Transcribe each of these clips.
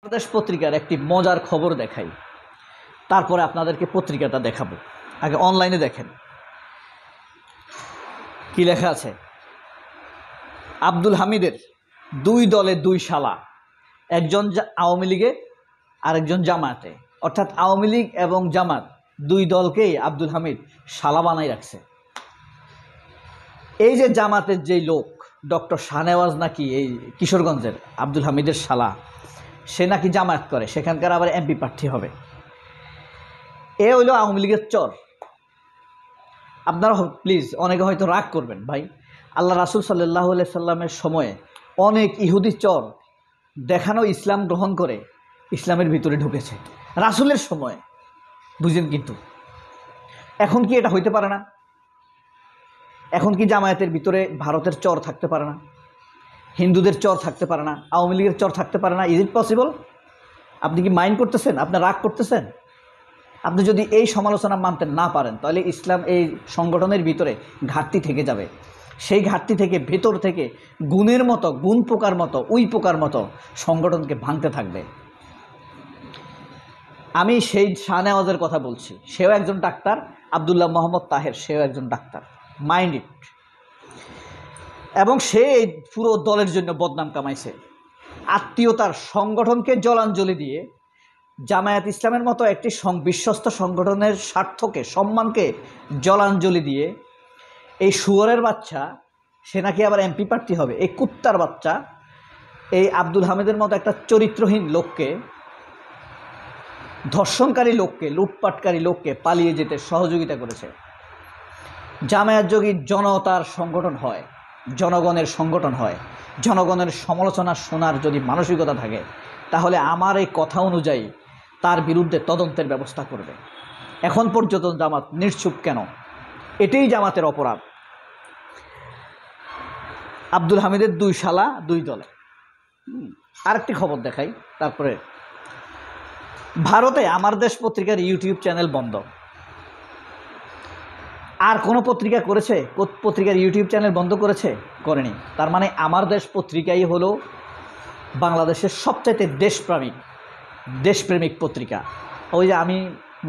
বাংলাদেশ পত্রিকার একটি মজার খবর দেখাই, তারপরে আপনাদেরকে পত্রিকাটা দেখাবো। আগে অনলাইনে দেখেন কি লেখা আছে। আব্দুল হামিদের দুই দলে দুই শালা, একজন আওয়ামী লীগে আরেকজন জামায়াতে, অর্থাৎ আওয়ামী লীগ এবং জামাত দুই দলকেই আব্দুল হামিদ শালা বানাই রাখছে। এই যে জামাতের যেই লোক ডক্টর শাহনেওয়াজ নাকি এই কিশোরগঞ্জের আব্দুল হামিদের শালা, সে নাকি জামায়াত করে, সেখানকার আবার এমপি প্রার্থী হবে। এ হইল আওয়ামী লীগের চর। আপনারা প্লিজ অনেকে হয়তো রাগ করবেন, ভাই আল্লাহ রাসূল সাল্লাল্লাহু আলাইহি সাল্লামের সময়ে অনেক ইহুদি চর দেখানো ইসলাম গ্রহণ করে ইসলামের ভিতরে ঢুকেছে রাসূলের সময়ে, বুঝেন। কিন্তু এখন কি এটা হইতে পারে না? এখন কি জামায়াতের ভিতরে ভারতের চর থাকতে পারে না? হিন্দুদের চর থাকতে পারে না? আওয়ামী লীগের চর থাকতে পারে না? Is it possible? আপনি কি মাইন্ড করতেছেন? আপনি রাগ করতেছেন? আপনি যদি এই সমালোচনা মানতে না পারেন, তাহলে ইসলাম এই সংগঠনের ভিতরে ঘাটতি থেকে যাবে। সেই ঘাটতি থেকে, ভেতর থেকে গুণের মতো, গুণ পোকার মতো, উই পোকার মতো সংগঠনকে ভাঙতে থাকবে। আমি সেই শাহনেওয়াজের কথা বলছি। সেও একজন ডাক্তার, আব্দুল্লাহ মোহাম্মদ তাহের, সেও একজন ডাক্তার। Mind it. এবং সে এই পুরো দলের জন্য বদনাম কামাইছে। আত্মীয়তার সংগঠনকে জলাঞ্জলি দিয়ে, জামায়াত ইসলামের মতো একটি বিশ্বস্ত সংগঠনের স্বার্থকে, সম্মানকে জলাঞ্জলি দিয়ে এই শুয়োরের বাচ্চা, সে নাকি আবার এমপি প্রার্থী হবে। এই কুত্তার বাচ্চা এই আব্দুল হামিদের মতো একটা চরিত্রহীন লোককে, ধর্ষণকারী লোককে, লুটপাটকারী লোককে পালিয়ে যেতে সহযোগিতা করেছে। জামায়াত যদি জনতার সংগঠন হয়, জনগণের সংগঠন হয়, জনগণের সমালোচনা শোনার যদি মানসিকতা থাকে, তাহলে আমার এই কথা অনুযায়ী তার বিরুদ্ধে তদন্তের ব্যবস্থা করবে। এখন পর্যন্ত জামাত নিশ্চুপ কেন? এটাই জামাতের অপরাধ। আব্দুল হামিদের দুই শালা দুই দলে। আরেকটি খবর দেখাই তারপরে। ভারতে আমার দেশ পত্রিকার ইউটিউব চ্যানেল বন্ধ। আর কোনো পত্রিকা করেছে? পত্রিকার ইউটিউব চ্যানেল বন্ধ করেছে? করেনি। তার মানে আমার দেশ পত্রিকাই হলো বাংলাদেশের সবচাইতে দেশপ্রেমিক পত্রিকা। ওই যে আমি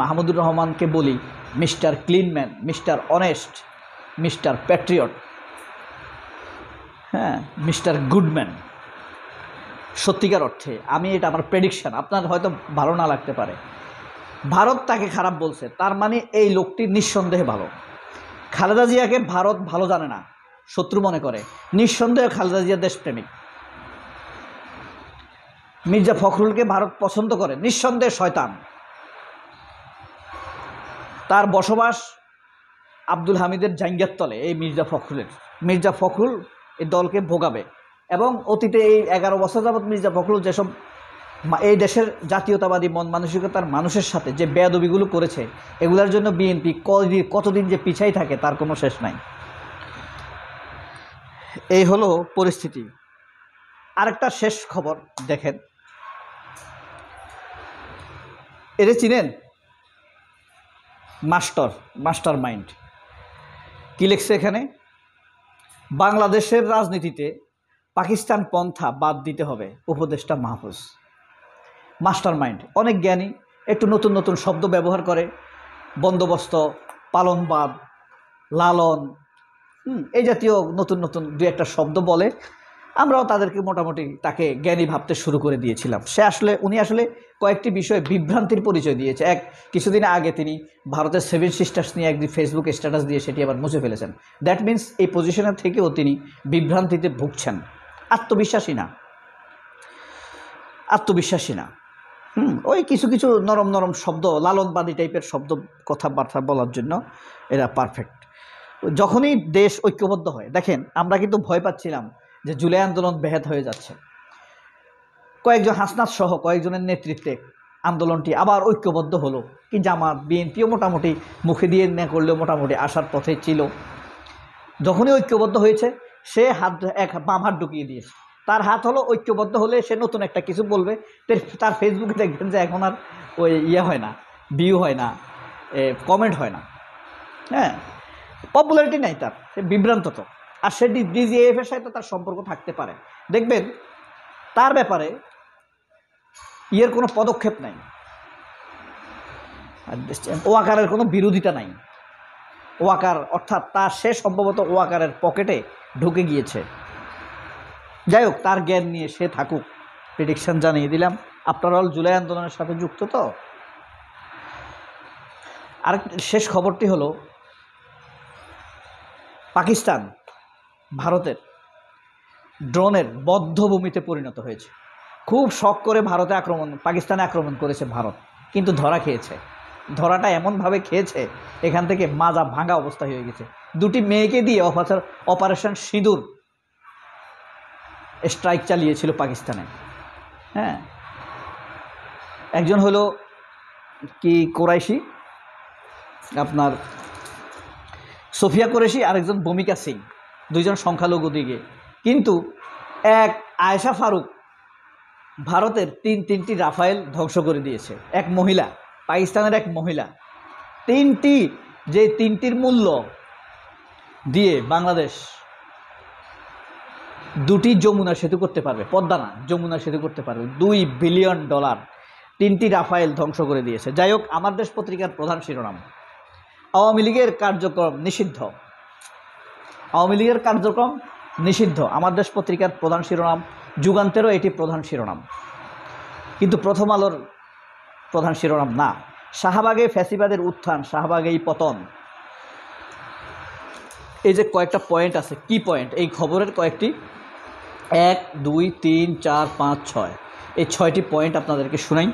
মাহমুদুর রহমানকে বলি mister Cleanman, mister honest, mister patriot, হ্যাঁ, মিস্টার গুডম্যান। সত্যিকার অর্থে আমি, এটা আমার প্রেডিকশান, আপনার হয়তো ভালো না লাগতে পারে। ভারত তাকে খারাপ বলছে, তার মানে এই লোকটি নিঃসন্দেহে ভালো। খালেদা জিয়াকে ভারত ভালো জানে না, শত্রু মনে করে। নিঃসন্দেহে খালেদা জিয়া দেশপ্রেমিক। মির্জা ফখরুলকে ভারত পছন্দ করে, নিঃসন্দেহে শয়তান। তার বসবাস আব্দুল হামিদের জাঙ্গিয়ার তলে। এই মির্জা ফখরুল এই দলকে ভোগাবে। এবং অতীতে এই 11 বছর যাবৎ মির্জা ফখরুল যেসব এই দেশের জাতীয়তাবাদী মন মানসিকতার মানুষের সাথে যে বেয়াদবিগুলো করেছে, এগুলোর জন্য বিএনপি কতদিন যে পিছাই থাকে তার কোনো শেষ নাই। এই হলো পরিস্থিতি। আরেকটা শেষ খবর দেখেন, এরে চিনেন? মাস্টার মাইন্ড কি লিখছে এখানে? বাংলাদেশের রাজনীতিতে পাকিস্তান পন্থা বাদ দিতে হবে, উপদেষ্টা মাহফুজ। মাস্টার মাইন্ড, অনেক জ্ঞানী, একটু নতুন নতুন শব্দ ব্যবহার করে, বন্দোবস্ত, পালনবাদ, লালন, এই জাতীয় নতুন নতুন দু একটা শব্দ বলে। আমরাও তাদেরকে মোটামুটি তাকে জ্ঞানী ভাবতে শুরু করে দিয়েছিলাম। উনি আসলে কয়েকটি বিষয়ে বিভ্রান্তির পরিচয় দিয়েছে। কিছুদিন আগে তিনি ভারতের 7 সিস্টার্স নিয়ে একটি ফেসবুক স্ট্যাটাস দিয়ে সেটি আবার মুছে ফেলেছেন। দ্যাট মিন্স এই পজিশনের থেকেও তিনি বিভ্রান্তিতে ভুগছেন। আত্মবিশ্বাসী না। ওই কিছু কিছু নরম নরম শব্দ, লালনবাদী টাইপের শব্দ, কথাবার্তা বলার জন্য এরা পারফেক্ট। যখনই দেশ ঐক্যবদ্ধ হয়, দেখেন আমরা কিন্তু ভয় পাচ্ছিলাম যে জুলাই আন্দোলন ব্যাহত হয়ে যাচ্ছে। কয়েকজন, হাসনাত সহ কয়েকজনের নেতৃত্বে আন্দোলনটি আবার ঐক্যবদ্ধ হলো। কি জামাত, বিএনপিও মোটামুটি মুখে দিয়ে না করলেও মোটামুটি আসার পথে ছিল। যখনই ঐক্যবদ্ধ হয়েছে, সে বাম হাত ঢুকিয়ে দিয়েছে। তার হাত হলো ঐক্যবদ্ধ হলে সে নতুন একটা কিছু বলবে। তার ফেসবুকে দেখবেন যে এখন আর ওই হয় না, ভিউ হয় না, কমেন্ট হয় না, হ্যাঁ, পপুলারিটি নাই তার, সে বিভ্রান্ত। তো আর সে ডিজিএফ এর সাথে তার সম্পর্ক থাকতে পারে। দেখবেন তার ব্যাপারে ইয়ের কোনো পদক্ষেপ নাই, ওয়াকারের কোনো বিরোধিতা নাই। ওয়াকার অর্থাৎ তার সে সম্ভবত ওয়াকারের পকেটে ঢুকে গিয়েছে। যাই হোক, তার জ্ঞান নিয়ে সে থাকুক, প্রেডিকশন জানিয়ে দিলাম। আফটার অল জুলাই আন্দোলনের সাথে যুক্ত তো। আরেক শেষ খবরটি হলো, পাকিস্তান ভারতের ড্রোনের বদ্ধভূমিতে পরিণত হয়েছে। খুব শখ করে পাকিস্তানে আক্রমণ করেছে ভারত, কিন্তু ধরা খেয়েছে। ধরাটা এমনভাবে খেয়েছে, এখান থেকে মাজা ভাঙা অবস্থা হয়ে গেছে। দুটি মেয়েকে দিয়ে অপারেশন সিঁদুর স্ট্রাইক চালিয়েছিল পাকিস্তানে। হ্যাঁ, একজন হলো কি কোরাইশি, আপনার সোফিয়া কোরেশি, আরেকজন ভূমিকা সিং, দুইজন সংখ্যালঘু দিকে। কিন্তু এক আয়েশা ফারুক ভারতের তিনটি রাফায়েল ধ্বংস করে দিয়েছে। এক মহিলা, পাকিস্তানের এক মহিলা, তিনটির মূল্য দিয়ে বাংলাদেশ দুটি যমুনা সেতু করতে পারবে, পদ্মা না, যমুনা সেতু করতে পারবে। $2 বিলিয়ন 3টি রাফায়েল ধ্বংস করে দিয়েছে। যাই হোক, আমার দেশ পত্রিকার প্রধান শিরোনাম, আওয়ামী লীগের কার্যক্রম নিষিদ্ধ। আওয়ামী লীগের কার্যক্রম নিষিদ্ধ আমার দেশ পত্রিকার প্রধান শিরোনাম। যুগান্তেরও এটি প্রধান শিরোনাম, কিন্তু প্রথম আলোর প্রধান শিরোনাম না। শাহবাগে ফ্যাসিবাদের উত্থান, শাহবাগেই পতন। এই যে কয়েকটা পয়েন্ট আছে, কি পয়েন্ট এই খবরের কয়েকটি, 1, 2, 3, 4, 5, 6, এই 6টি পয়েন্ট আপনাদেরকে শুনাই।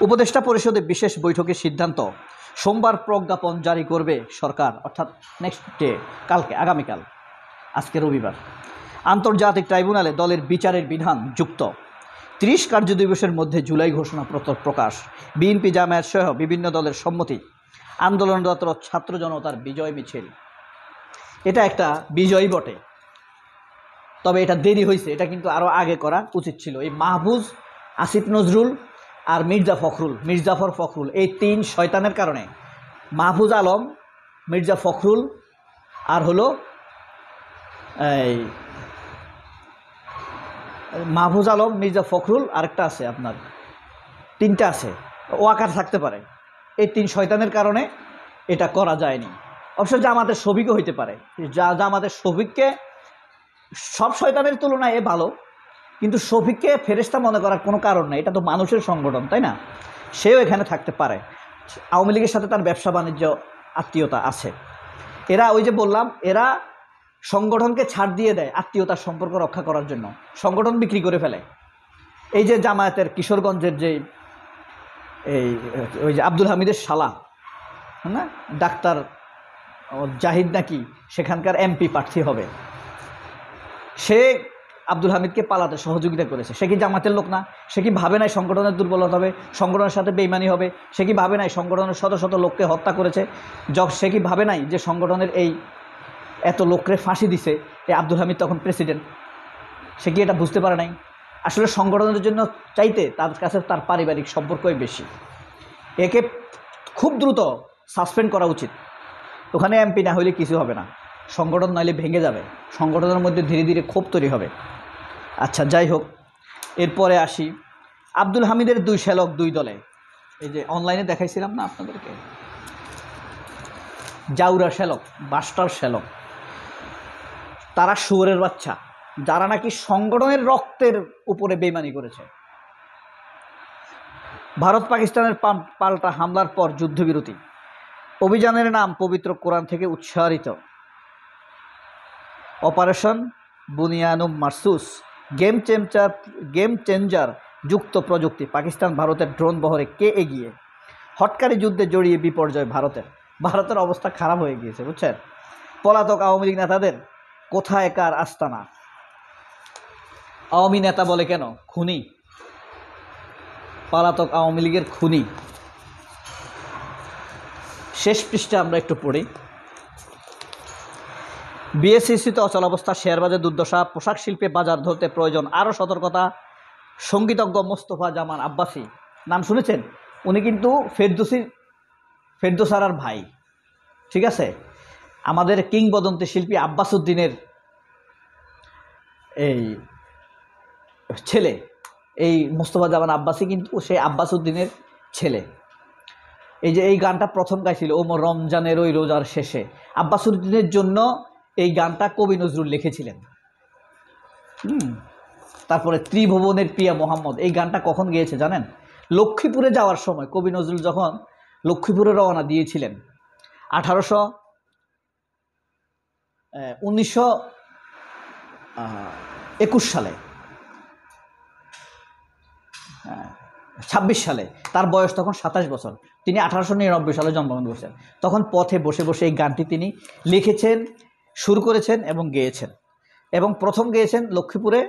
উপদেষ্টা পরিষদে বিশেষ বৈঠকের সিদ্ধান্ত, সোমবার প্রজ্ঞাপন জারি করবে সরকার, অর্থাৎ নেক্সট ডে, কালকে, আগামীকাল, আজকে রবিবার। আন্তর্জাতিক ট্রাইব্যুনালে দলের বিচারের বিধান যুক্ত। 30 কার্যদিবসের মধ্যে জুলাই ঘোষণাপত্র প্রকাশ। বিএনপি, জামায়াত সহ বিভিন্ন দলের সম্মতি। আন্দোলনরত ছাত্র জনতার বিজয় মিছিল। এটা একটা বিজয় বটে, তবে এটা দেরি হয়েছে। এটা কিন্তু আরও আগে করা উচিত ছিল। এই মাহফুজ, আসিফ নজরুল আর মির্জাফর ফখরুল, এই 3 শয়তানের কারণে, মাহফুজ আলম, মির্জা ফখরুল আর হলো এই মাহফুজ আলম, মির্জা ফখরুল, আরেকটা আছে আপনার, 3টা আছে, ওয়াকার থাকতে পারে। এই 3 শয়তানের কারণে এটা করা যায়নি। অবশ্য জামাতের শফিকও হইতে পারে, জামাতের শফিককে সব শয়তানের তুলনায় ভালো, কিন্তু শফিককে ফেরেশতা মনে করার কোনো কারণ নেই। এটা তো মানুষের সংগঠন, তাই না? সেও এখানে থাকতে পারে। আওয়ামী লীগের সাথে তার ব্যবসা বাণিজ্য আত্মীয়তা আছে। এরা ওই যে বললাম, এরা সংগঠনকে ছাড় দিয়ে দেয় আত্মীয়তার সম্পর্ক রক্ষা করার জন্য, সংগঠন বিক্রি করে ফেলে। এই যে জামায়াতের কিশোরগঞ্জের যে ওই যে আব্দুল হামিদের শালা, না, ডাক্তার জাহিদ নাকি সেখানকার এমপি প্রার্থী হবে, সে আব্দুল হামিদকে পালাতে সহযোগিতা করেছে। সে কি জামাতের লোক না? সে কি ভাবে নাই সংগঠনের দুর্বলতা হবে, সংগঠনের সাথে বেইমানি হবে? সে কি ভাবে নাই সংগঠনের শত শত লোককে হত্যা করেছে? সে কি ভাবে নাই যে সংগঠনের এই এত লোককে ফাঁসি দিছে এই আব্দুল হামিদ তখন প্রেসিডেন্ট? সে কি এটা বুঝতে পারে নাই? আসলে সংগঠনের জন্য চাইতে তার কাছে তার পারিবারিক সম্পর্কই বেশি। একে খুব দ্রুত সাসপেন্ড করা উচিত। ওখানে এমপি না হলে কিছু হবে না, সংগঠন নাইলে ভেঙে যাবে, সংগঠনের মধ্যে ধীরে ধীরে ক্ষোভ তৈরি হবে। আচ্ছা, যাই হোক, এরপরে আসি আব্দুল হামিদের 2 শ্যালক 2 দলে। এই যে অনলাইনে দেখাইছিলাম না আপনাদেরকে, জাউরা শ্যালক, বাস্টার শ্যালক, তারা শুয়োরের বাচ্চা, যারা নাকি সংগঠনের রক্তের উপরে বেইমানি করেছে। ভারত পাকিস্তানের পাল্টা হামলার পর যুদ্ধবিরতি, অভিযানের নাম পবিত্র কোরআন থেকে উৎসারিত। অপারেশন বুনিয়ানুম মারসুস, গেম চেঞ্জার যুক্ত প্রযুক্তি। পাকিস্তান ভারতের ড্রোন বহরে কে এগিয়ে? হটকারী যুদ্ধে জড়িয়ে বিপর্যয় ভারতের অবস্থা খারাপ হয়ে গিয়েছে, বুঝছেন? পলাতক আওয়ামী লীগ নেতাদের কোথায় কার আস্তানা? আওয়ামী নেতা বলে কেন? খুনি, পলাতক আওয়ামী লীগের খুনি। শেষ পৃষ্ঠা আমরা একটু পড়ি। বিএসইসিতে অচলাবস্থা, শেয়ারবাজার দুর্দশা, পোশাক শিল্পে বাজার ধরতে প্রয়োজন আরও সতর্কতা। সঙ্গীতজ্ঞ মোস্তফা জামান আব্বাসী, নাম শুনেছেন? উনি কিন্তু ফেরদৌসারার ভাই, ঠিক আছে? আমাদের কিংবদন্তি শিল্পী আব্বাস উদ্দিনের এই ছেলে, এই মোস্তফা জামান আব্বাসী কিন্তু সেই আব্বাস উদ্দিনের ছেলে। এই যে এই গানটা প্রথম গাইছিল ওমর রমজানের ওই রোজার শেষে, আব্বাস উদ্দিনের জন্য এই গানটা কবি নজরুল লিখেছিলেন। তারপরে ত্রিভুবনের প্রিয়া মোহাম্মদ, এই গানটা কখন গিয়েছে জানেন? লক্ষ্মীপুরে যাওয়ার সময় কবি নজরুল যখন লক্ষ্মীপুরে রওনা দিয়েছিলেন 1921 সালে, 26 সালে, তার বয়স তখন 27 বছর, তিনি 1899 সালে জন্মগ্রহণ করেছেন। তখন পথে বসে বসে এই গানটি তিনি লিখেছেন, সুর করেছেন এবং গেয়েছেন। এবং প্রথম গেয়েছেন লক্ষ্মীপুরে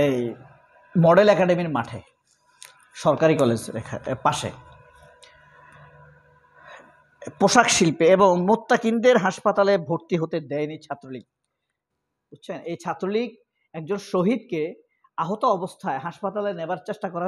এই মডেল একাডেমির মাঠে, সরকারি কলেজ পাশে। পোশাক শিল্পে এবং মোত্তাকিনদের হাসপাতালে ভর্তি হতে দেয়নি ছাত্রলীগ। বুঝছেন, এই ছাত্রলীগ একজন শহীদকে আহত অবস্থায় হাসপাতালে নেবার চেষ্টা করা